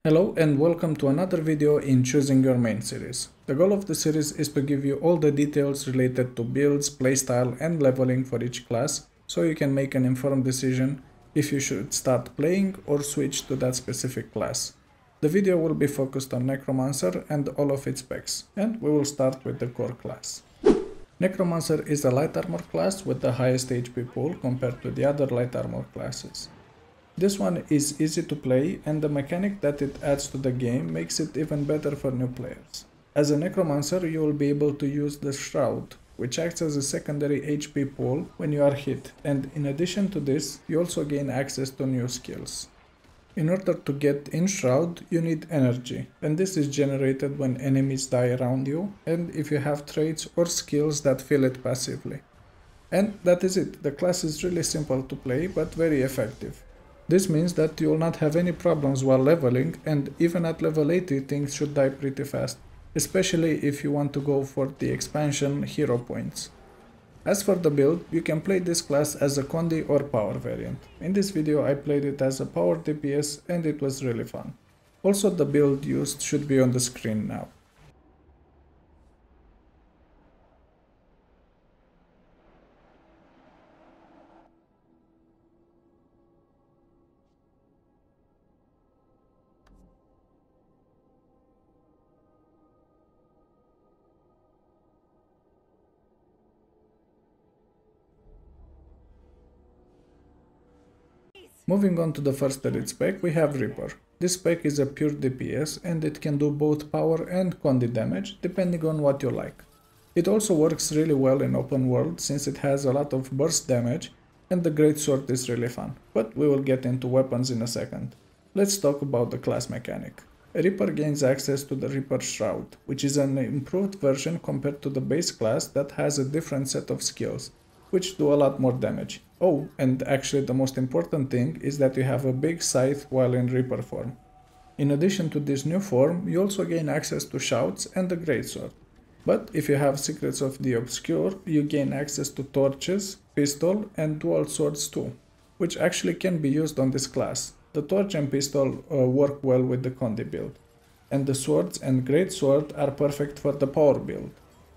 Hello and welcome to another video in choosing your main series. The goal of the series is to give you all the details related to builds, playstyle and leveling for each class, so you can make an informed decision if you should start playing or switch to that specific class. The video will be focused on Necromancer and all of its specs, and we will start with the core class. Necromancer is a light armor class with the highest HP pool compared to the other light armor classes. This one is easy to play, and the mechanic that it adds to the game makes it even better for new players. As a Necromancer, you will be able to use the Shroud, which acts as a secondary HP pool when you are hit, and in addition to this, you also gain access to new skills. In order to get in Shroud, you need energy, and this is generated when enemies die around you, and if you have traits or skills that fill it passively. And that is it. The class is really simple to play, but very effective. This means that you will not have any problems while leveling, and even at level 80 things should die pretty fast, especially if you want to go for the expansion hero points. As for the build, you can play this class as a Condi or power variant. In this video I played it as a power DPS and it was really fun. Also, the build used should be on the screen now. Moving on to the first elite spec, we have Reaper. This spec is a pure DPS and it can do both power and Condi damage depending on what you like. It also works really well in open world since it has a lot of burst damage and the greatsword is really fun, but we will get into weapons in a second. Let's talk about the class mechanic. A Reaper gains access to the Reaper Shroud, which is an improved version compared to the base class that has a different set of skills, which do a lot more damage. Oh, and actually the most important thing is that you have a big scythe while in Reaper form. In addition to this new form, you also gain access to shouts and the greatsword. But if you have Secrets of the Obscure, you gain access to torches, pistol and dual swords too, which actually can be used on this class. The torch and pistol work well with the Condi build, and the swords and greatsword are perfect for the power build.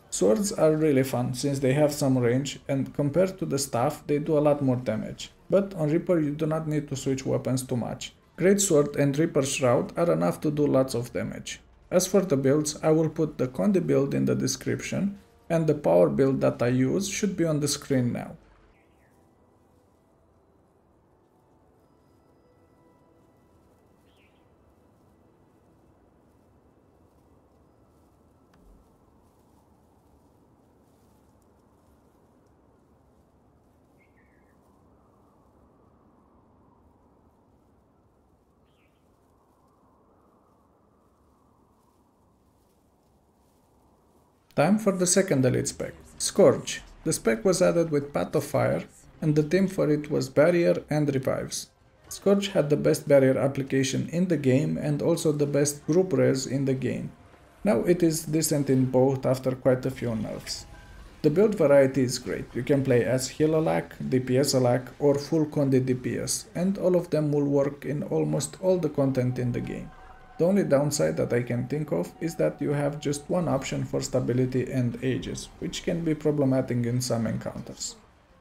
Swords are really fun since they have some range and compared to the staff they do a lot more damage, but on Reaper you do not need to switch weapons too much. Greatsword and Reaper Shroud are enough to do lots of damage. As for the builds, I will put the Condi build in the description and the power build that I use should be on the screen now. Time for the second elite spec, Scourge. The spec was added with Path of Fire and the theme for it was Barrier and Revives. Scourge had the best barrier application in the game and also the best group res in the game. Now it is decent in both after quite a few nerfs. The build variety is great. You can play as Heal Alac, DPS Alac or full Condi DPS, and all of them will work in almost all the content in the game. The only downside that I can think of is that you have just one option for stability and ages, which can be problematic in some encounters.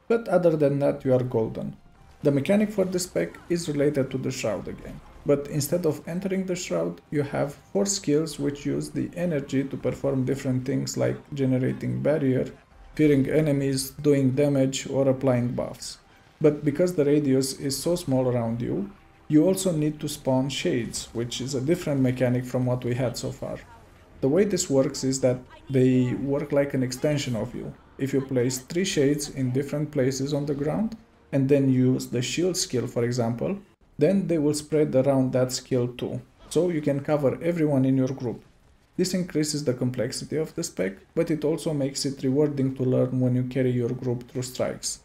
But other than that you are golden. The mechanic for this spec is related to the Shroud again, but instead of entering the Shroud you have 4 skills which use the energy to perform different things like generating barrier, fearing enemies, doing damage or applying buffs. But because the radius is so small around you, you also need to spawn shades, which is a different mechanic from what we had so far. The way this works is that they work like an extension of you. If you place 3 shades in different places on the ground and then use the shield skill for example, then they will spread around that skill too, so you can cover everyone in your group. This increases the complexity of the spec, but it also makes it rewarding to learn when you carry your group through strikes.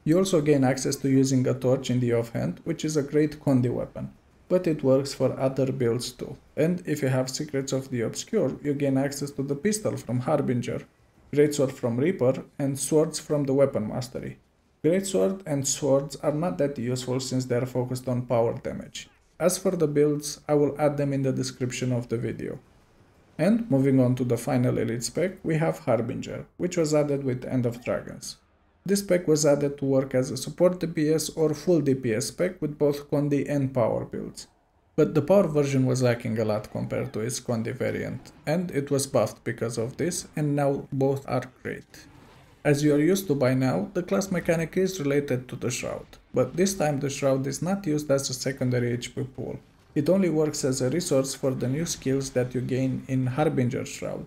You also gain access to using a torch in the offhand, which is a great Condi weapon, but it works for other builds too. And if you have Secrets of the Obscure, you gain access to the pistol from Harbinger, greatsword from Reaper, and swords from the Weapon Mastery. Greatsword and swords are not that useful since they are focused on power damage. As for the builds, I will add them in the description of the video. And moving on to the final elite spec, we have Harbinger, which was added with End of Dragons. This spec was added to work as a support DPS or full DPS spec with both Condi and power builds. But the power version was lacking a lot compared to its Condi variant, and it was buffed because of this, and now both are great. As you are used to by now, the class mechanic is related to the Shroud, but this time the Shroud is not used as a secondary HP pool. It only works as a resource for the new skills that you gain in Harbinger Shroud.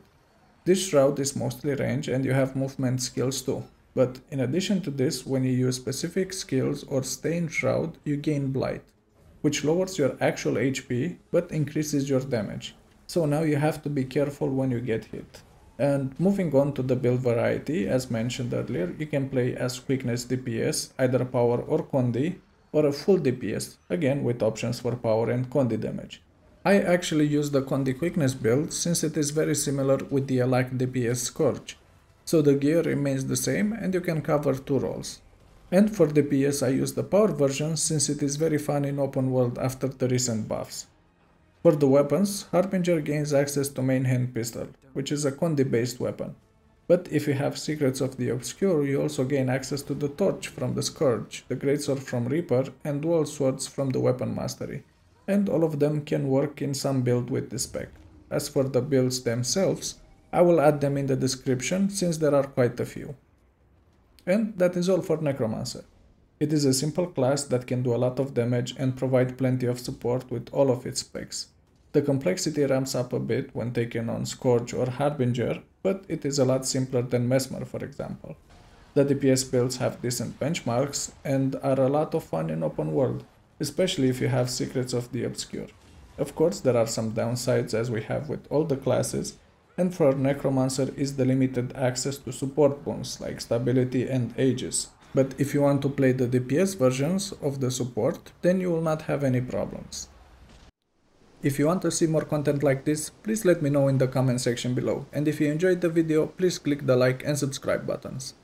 This Shroud is mostly range and you have movement skills too, but in addition to this, when you use specific skills or stay in Shroud, you gain Blight, which lowers your actual HP but increases your damage. So now you have to be careful when you get hit. And moving on to the build variety, as mentioned earlier, you can play as Quickness DPS, either power or Condi, or a full DPS, again with options for power and Condi damage. I actually use the Condi Quickness build since it is very similar with the Alac DPS Scourge, so the gear remains the same and you can cover 2 roles. And for DPS I use the power version since it is very fun in open world after the recent buffs. For the weapons, Harbinger gains access to main hand pistol, which is a Condi based weapon. But if you have Secrets of the Obscure, you also gain access to the Torch from the Scourge, the Greatsword from Reaper, and Dual Swords from the Weapon Mastery. And all of them can work in some build with this spec. As for the builds themselves, I will add them in the description since there are quite a few. And that is all for Necromancer. It is a simple class that can do a lot of damage and provide plenty of support with all of its specs. The complexity ramps up a bit when taken on Scourge or Harbinger, but it is a lot simpler than Mesmer, for example. The DPS builds have decent benchmarks and are a lot of fun in open world, especially if you have Secrets of the Obscure. Of course, there are some downsides as we have with all the classes, and for Necromancer is the limited access to support boons like stability and ages. But if you want to play the DPS versions of the support, then you will not have any problems. If you want to see more content like this, please let me know in the comment section below, and if you enjoyed the video, please click the like and subscribe buttons.